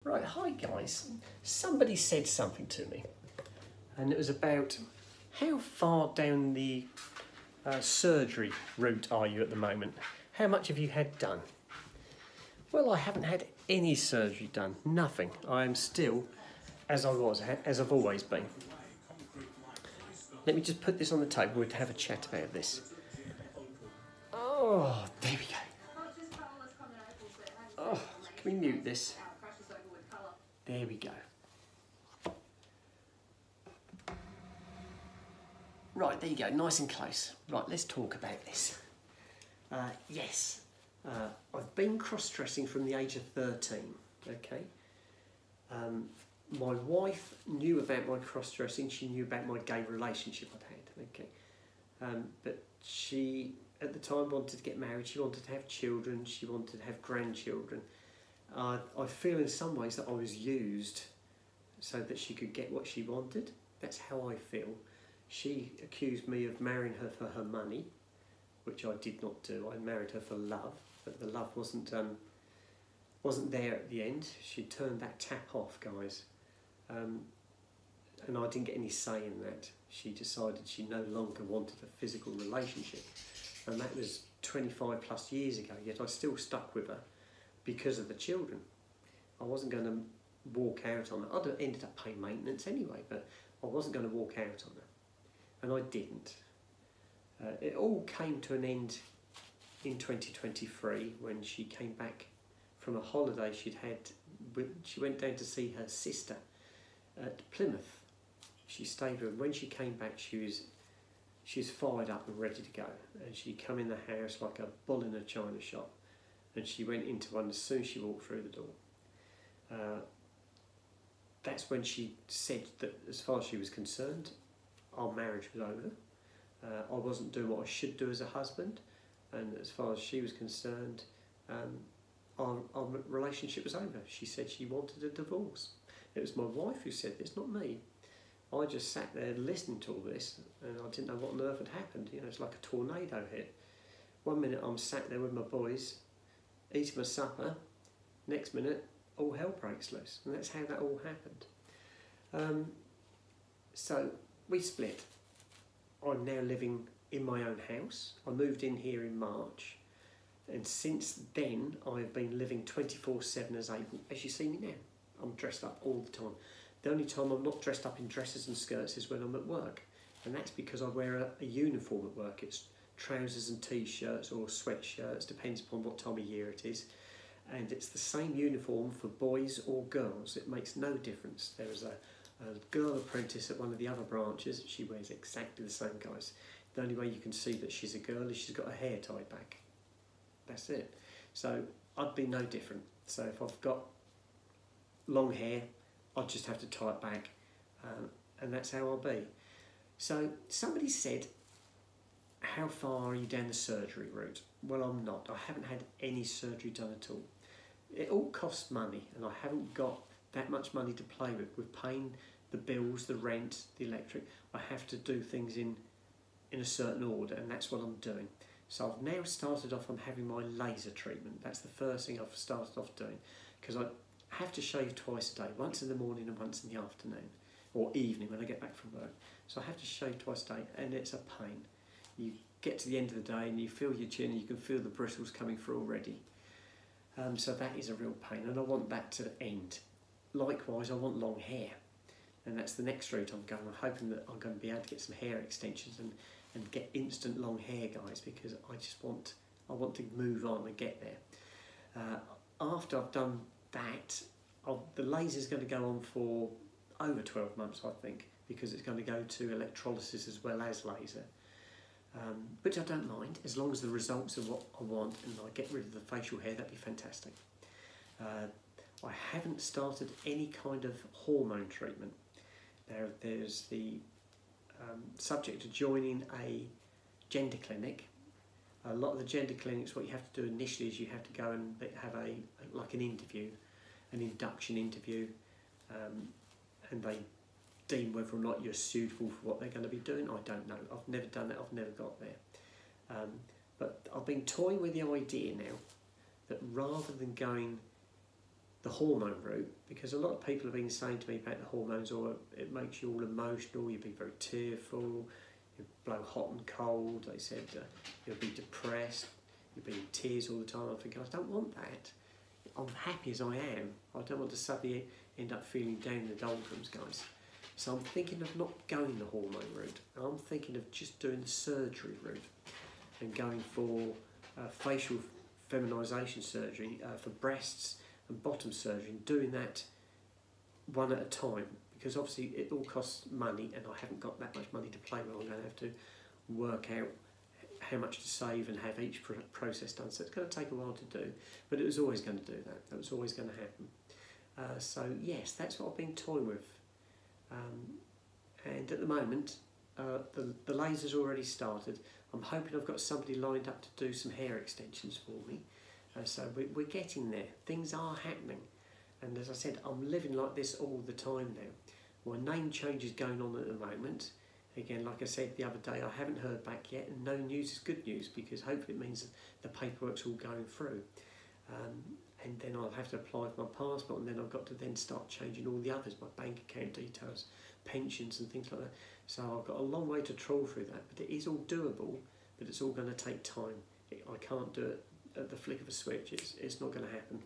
Right, hi guys. Somebody said something to me, and it was about how far down the surgery route are you at the moment? How much have you had done? Well, I haven't had any surgery done, nothing. I am still as I was, as I've always been. Let me just put this on the table to have a chat about this. Oh, there we go. Oh, can we mute this? There we go. Right, there you go, nice and close. Right, let's talk about this. Yes, I've been cross-dressing from the age of 13, okay? My wife knew about my cross-dressing, she knew about my gay relationship I'd had, okay? But she, at the time, wanted to get married, she wanted to have children, she wanted to have grandchildren. I feel in some ways that I was used so that she could get what she wanted. That's how I feel. She accused me of marrying her for her money, which I did not do. I married her for love, but the love wasn't there at the end. She turned that tap off, guys, and I didn't get any say in that. She decided she no longer wanted a physical relationship, and that was 25 plus years ago, yet I still stuck with her because of the children. I wasn't going to walk out on her. I'd have ended up paying maintenance anyway, but I wasn't going to walk out on her. And I didn't. It all came to an end in 2023 when she came back from a holiday she'd had. She went down to see her sister at Plymouth. She stayed with her. When she came back, she was fired up and ready to go. And she come in the house like a bull in a china shop. And she went into one as soon as she walked through the door. That's when she said that as far as she was concerned, our marriage was over. I wasn't doing what I should do as a husband, and as far as she was concerned, our relationship was over. She said she wanted a divorce. It was my wife who said this, not me. I just sat there listening to all this, and I didn't know what on earth had happened. You know, it's like a tornado hit. 1 minute I'm sat there with my boys, eating my supper. Next minute, all hell breaks loose, and that's how that all happened. So we split. I'm now living in my own house. I moved in here in March, and since then I've been living 24/7 as you see me now. I'm dressed up all the time. The only time I'm not dressed up in dresses and skirts is when I'm at work, and that's because I wear a uniform at work. It's trousers and t-shirts or sweatshirts, depends upon what time of year it is, and it's the same uniform for boys or girls. It makes no difference. There is a girl apprentice at one of the other branches. She wears exactly the same, guys. The only way you can see that she's a girl is she's got her hair tied back. That's it. So I'd be no different. So if I've got long hair, I'd just have to tie it back, and that's how I'll be. So somebody said, how far are you down the surgery route? Well, I'm not. I haven't had any surgery done at all. It all costs money, and I haven't got that much money to play with paying the bills, the rent, the electric. I have to do things in a certain order, and that's what I'm doing. So I've now started off on having my laser treatment. That's the first thing I've started off doing, because I have to shave twice a day, once in the morning and once in the afternoon, or evening when I get back from work. So I have to shave twice a day, and it's a pain. You get to the end of the day and you feel your chin and you can feel the bristles coming through already. So that is a real pain, and I want that to end. Likewise, I want long hair, and that's the next route I'm going. I'm hoping that I'm going to be able to get some hair extensions and get instant long hair, guys, because I want to move on and get there. After I've done that, the laser's going to go on for over 12 months, I think, because it's going to go to electrolysis as well as laser. Which I don't mind, as long as the results are what I want and I get rid of the facial hair. That'd be fantastic. I haven't started any kind of hormone treatment. There's the subject of joining a gender clinic. A lot of the gender clinics, what you have to do initially is you have to go and have like an interview, an induction interview, and they deem whether or not you're suitable for what they're going to be doing. I don't know. I've never done that. I've never got there. But I've been toying with the idea now that rather than going the hormone route, because a lot of people have been saying to me about the hormones, or it makes you all emotional, you'll be very tearful, you blow hot and cold. They said you'll be depressed, you'll be in tears all the time. I think I don't want that. I'm happy as I am. I don't want to suddenly end up feeling down in the doldrums, guys. So I'm thinking of not going the hormone route. I'm thinking of just doing the surgery route and going for facial feminisation surgery for breasts and bottom surgery, and doing that one at a time, because obviously it all costs money and I haven't got that much money to play with. I'm going to have to work out how much to save and have each process done, so it's going to take a while to do, but it was always going to do that. That was always going to happen. So yes, that's what I've been toying with, and at the moment the laser's already started. I'm hoping I've got somebody lined up to do some hair extensions for me. So we're getting there. Things are happening. And as I said, I'm living like this all the time now. My name change is going on at the moment. Again, like I said the other day, I haven't heard back yet, and no news is good news, because hopefully it means that the paperwork's all going through. And then I'll have to apply for my passport, and then I've got to then start changing all the others, my bank account details, pensions and things like that. So I've got a long way to trawl through that, but it is all doable, but it's all going to take time. I can't do it at the flick of a switch. It's not going to happen.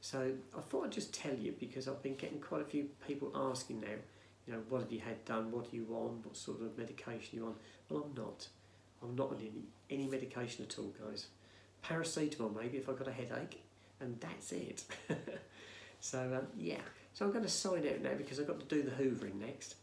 So I thought I'd just tell you, because I've been getting quite a few people asking now, you know, what have you had done, what are you on, what sort of medication you on? Well, I'm not on any medication at all, guys. Paracetamol maybe if I've got a headache, and that's it. So yeah, so I'm going to sign out now, because I've got to do the hoovering next,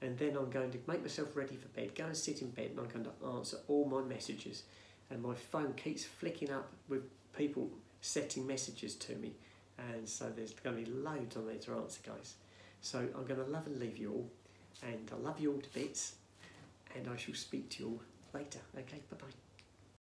and then I'm going to make myself ready for bed, go and sit in bed, and I'm going to answer all my messages. And my phone keeps flicking up with people setting messages to me, and so there's going to be loads on there to answer, guys. So I'm going to love and leave you all, and I love you all to bits, and I shall speak to you all later. Okay, bye bye.